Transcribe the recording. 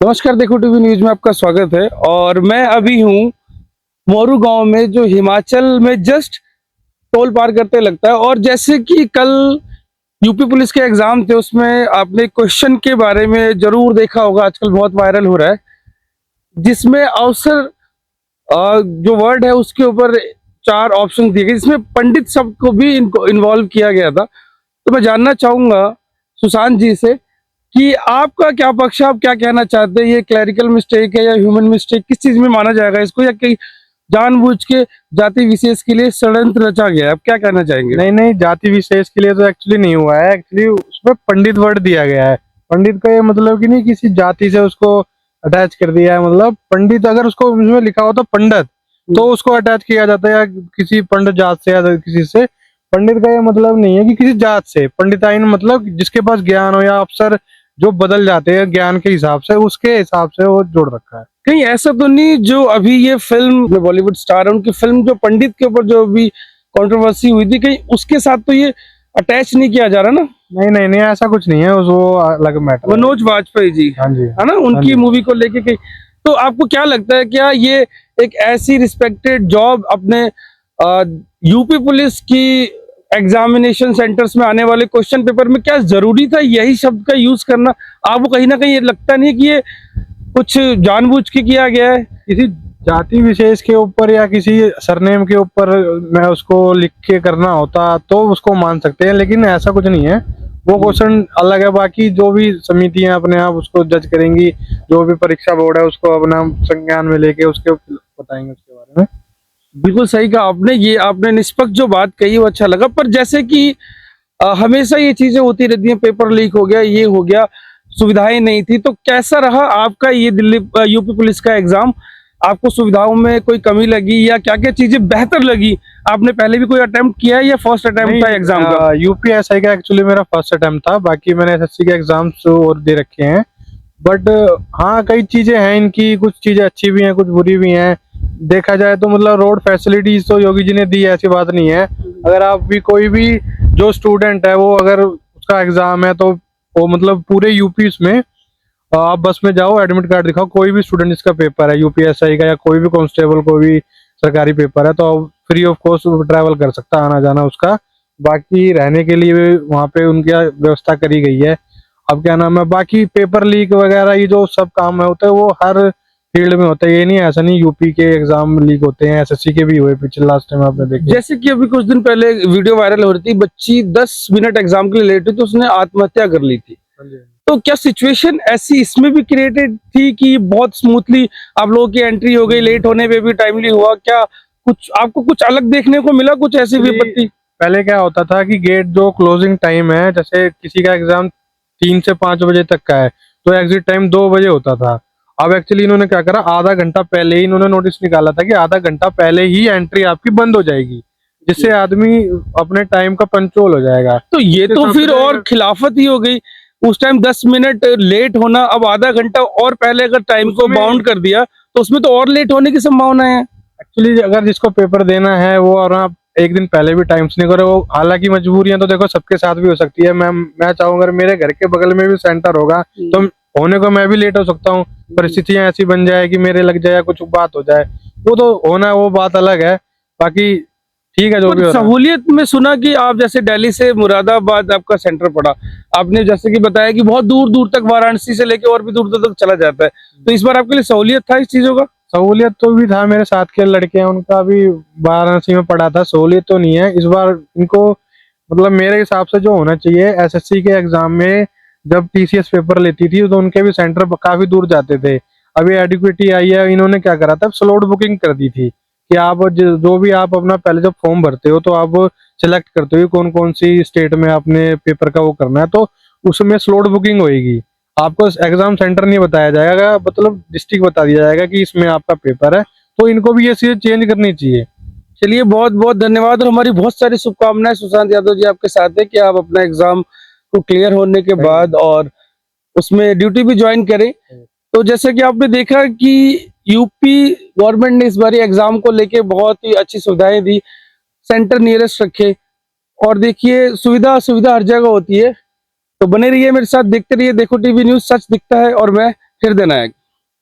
नमस्कार, देखो TV news में आपका स्वागत है। और मैं अभी हूँ मोरू गांव में, जो हिमाचल में जस्ट टोल पार करते लगता है। और जैसे कि कल यूपी पुलिस के एग्जाम थे, उसमें आपने क्वेश्चन के बारे में जरूर देखा होगा, आजकल बहुत वायरल हो रहा है, जिसमें अवसर जो वर्ड है उसके ऊपर 4 ऑप्शन दिए गए, जिसमें पंडित शब्द को भी इनको इन्वॉल्व किया गया था। तो मैं जानना चाहूंगा सुशांत जी से कि आपका क्या पक्ष है, आप क्या कहना चाहते हैं, ये क्लैरिकल मिस्टेक है या ह्यूमन मिस्टेक, किस चीज में माना जाएगा इसको, या कहीं जानबूझ के जाति विशेष के लिए षड्यंत्र रचा गया है? आप क्या कहना चाहेंगे? नहीं नहीं, जाति विशेष के लिए तो एक्चुअली नहीं हुआ है। एक्चुअली उसमें पंडित वर्ड दिया गया है। पंडित का ये मतलब कि नहीं किसी जाति से उसको अटैच कर दिया है। मतलब पंडित अगर उसको उसमें लिखा हो तो पंडित, तो उसको अटैच किया जाता है या किसी पंडित जात से या किसी से। पंडित का ये मतलब नहीं है कि किसी जात से। पंडिताइन मतलब जिसके पास ज्ञान हो या अफसर जो बदल जाते हैं ज्ञान के हिसाब से, उसके हिसाब से वो जोड़ रखा है। कहीं ऐसा तो नहीं जो अभी ये फिल्म जो बॉलीवुड स्टार है उनकी फिल्म जो पंडित के ऊपर जो अभी कंट्रोवर्सी हुई थी, कहीं उसके साथ तो ये अटैच नहीं किया जा रहा ना? नहीं नहीं नहीं, ऐसा कुछ नहीं है। वो अलग मैटर है। मनोज वाजपेयी जी, हाँ जी, है ना, हाँ उनकी जी। मूवी को लेके कहीं। तो आपको क्या लगता है, क्या ये एक ऐसी रिस्पेक्टेड जॉब अपने यूपी पुलिस की एग्जामिनेशन सेंटर्स में आने वाले क्वेश्चन पेपर में क्या जरूरी था यही शब्द का यूज करना? आपको कहीं ना कहीं ये लगता नहीं कि ये कुछ जानबूझ के किया गया है? किसी जाति विशेष के ऊपर या किसी सरनेम के ऊपर मैं उसको लिख के करना होता तो उसको मान सकते हैं, लेकिन ऐसा कुछ नहीं है। वो क्वेश्चन अलग है। बाकी जो भी समितियां अपने आप उसको जज करेंगी, जो भी परीक्षा बोर्ड है उसको अपना संज्ञान में लेके उसके बताएंगे उसके बारे में। बिल्कुल सही कहा आपने। ये आपने निष्पक्ष जो बात कही वो अच्छा लगा। पर जैसे कि हमेशा ये चीजें होती रहती हैं, पेपर लीक हो गया, ये हो गया, सुविधाएं नहीं थी, तो कैसा रहा आपका ये दिल्ली यूपी पुलिस का एग्जाम? आपको सुविधाओं में कोई कमी लगी या क्या क्या चीजें बेहतर लगी? आपने पहले भी कोई अटेम्प्ट किया है या फर्स्ट अटेम्प्ट था एग्जाम का? यूपीएसआई का एक्चुअली मेरा फर्स्ट अटेम्प्ट था। बाकी मैंने एसएससी के एग्जाम्स और दे रखे हैं। बट हाँ, कई चीजें हैं इनकी, कुछ चीजें अच्छी भी हैं कुछ बुरी भी हैं। देखा जाए तो मतलब रोड फैसिलिटीज तो योगी जी ने दी है, ऐसी बात नहीं है। अगर आप भी कोई भी जो स्टूडेंट है वो अगर उसका एग्जाम है तो वो मतलब पूरे यूपी में आप बस में जाओ, एडमिट कार्ड दिखाओ, कोई भी स्टूडेंट जिसका पेपर है यूपीएसआई का या कोई भी कांस्टेबल कोई भी सरकारी पेपर है, तो फ्री ऑफ कॉस्ट ट्रैवल कर सकता है, आना जाना उसका। बाकी रहने के लिए भी वहाँ पे उनकी व्यवस्था करी गई है। अब क्या नाम है, बाकी पेपर लीक वगैरह ये जो सब काम है होता है वो हर फील्ड में होता है। ये नहीं, ऐसा नहीं यूपी के एग्जाम लीक होते हैं, एसएससी के भी हुए पिछले लास्ट टाइम आपने देखे। जैसे कि अभी कुछ दिन पहले वीडियो वायरल हो रही थी, बच्ची 10 मिनट एग्जाम के लिए लेट हुई तो उसने आत्महत्या कर ली थी। तो क्या सिचुएशन ऐसी इसमें भी क्रिएटेड थी कि बहुत स्मूथली आप लोगों की एंट्री हो गई, लेट होने पे भी टाइमली हुआ? क्या कुछ आपको कुछ अलग देखने को मिला, कुछ ऐसी विपत्ति? पहले क्या होता था कि गेट जो क्लोजिंग टाइम है, जैसे किसी का एग्जाम 3 से 5 बजे तक का है तो एग्जिट टाइम 2 बजे होता था। अब एक्चुअली इन्होंने क्या करा, आधा घंटा पहले ही इन्होंने नोटिस निकाला था कि आधा घंटा पहले ही एंट्री आपकी बंद हो जाएगी, जिससे आदमी अपने टाइम का पंचुअल हो जाएगा। तो ये तो फिर और खिलाफत ही हो गई। उस टाइम 10 मिनट लेट होना, अब आधा घंटा और पहले अगर टाइम को बाउंड कर दिया तो उसमें तो और लेट होने की संभावना है। एक्चुअली अगर जिसको पेपर देना है वो और आप एक दिन पहले भी टाइम से नहीं करो, हालांकि मजबूरियां तो देखो सबके साथ भी हो सकती है। मैं चाहूंगा अगर मेरे घर के बगल में भी सेंटर होगा तो होने को मैं भी लेट हो सकता हूँ। परिस्थितियां ऐसी बन जाए कि मेरे लग जाए, कुछ बात हो जाए, वो तो होना, वो बात अलग है। बाकी ठीक है जो भी हो रहा है। सहूलियत में सुना कि आप जैसे दिल्ली से मुरादाबाद आपका सेंटर पड़ा, आपने जैसे कि बताया कि बहुत दूर दूर तक, वाराणसी से लेके और भी दूर दूर तक चला जाता है, तो इस बार आपके लिए सहूलियत था इस चीजों का? सहूलियत तो भी था, मेरे साथ के लड़के हैं उनका भी वाराणसी में पढ़ा था। सहूलियत तो नहीं है इस बार इनको। मतलब मेरे हिसाब से जो होना चाहिए, एसएससी के एग्जाम में जब टीसीएस पेपर लेती थी तो उनके भी सेंटर काफी दूर जाते थे। अभी एडिक्विटी आई है, इन्होंने क्या करा था, स्लॉट बुकिंग कर दी थी कि आप जो भी आप अपना पहले जब फॉर्म भरते हो तो आप सिलेक्ट करते हो कौन कौन सी स्टेट में आपने पेपर का वो करना है, तो उसमें स्लॉट बुकिंग होएगी। आपको एग्जाम सेंटर नहीं बताया जाएगा, मतलब डिस्ट्रिक्ट बता दिया जाएगा कि इसमें आपका पेपर है। तो इनको भी ये चीज चेंज करनी चाहिए। चलिए, बहुत बहुत धन्यवाद और हमारी बहुत सारी शुभकामनाएं सुशांत यादव जी आपके साथ है कि आप अपना एग्जाम को क्लियर होने के बाद और उसमें ड्यूटी भी ज्वाइन करें। तो जैसे कि आपने देखा कि यूपी गवर्नमेंट ने इस बार एग्जाम को लेके बहुत ही अच्छी सुविधाएं दी, सेंटर नियरेस्ट रखे। और देखिए, सुविधा सुविधा हर जगह होती है। तो बने रहिए मेरे साथ, देखते रहिए देखो टीवी न्यूज, सच दिखता है। और मैं फिर देना है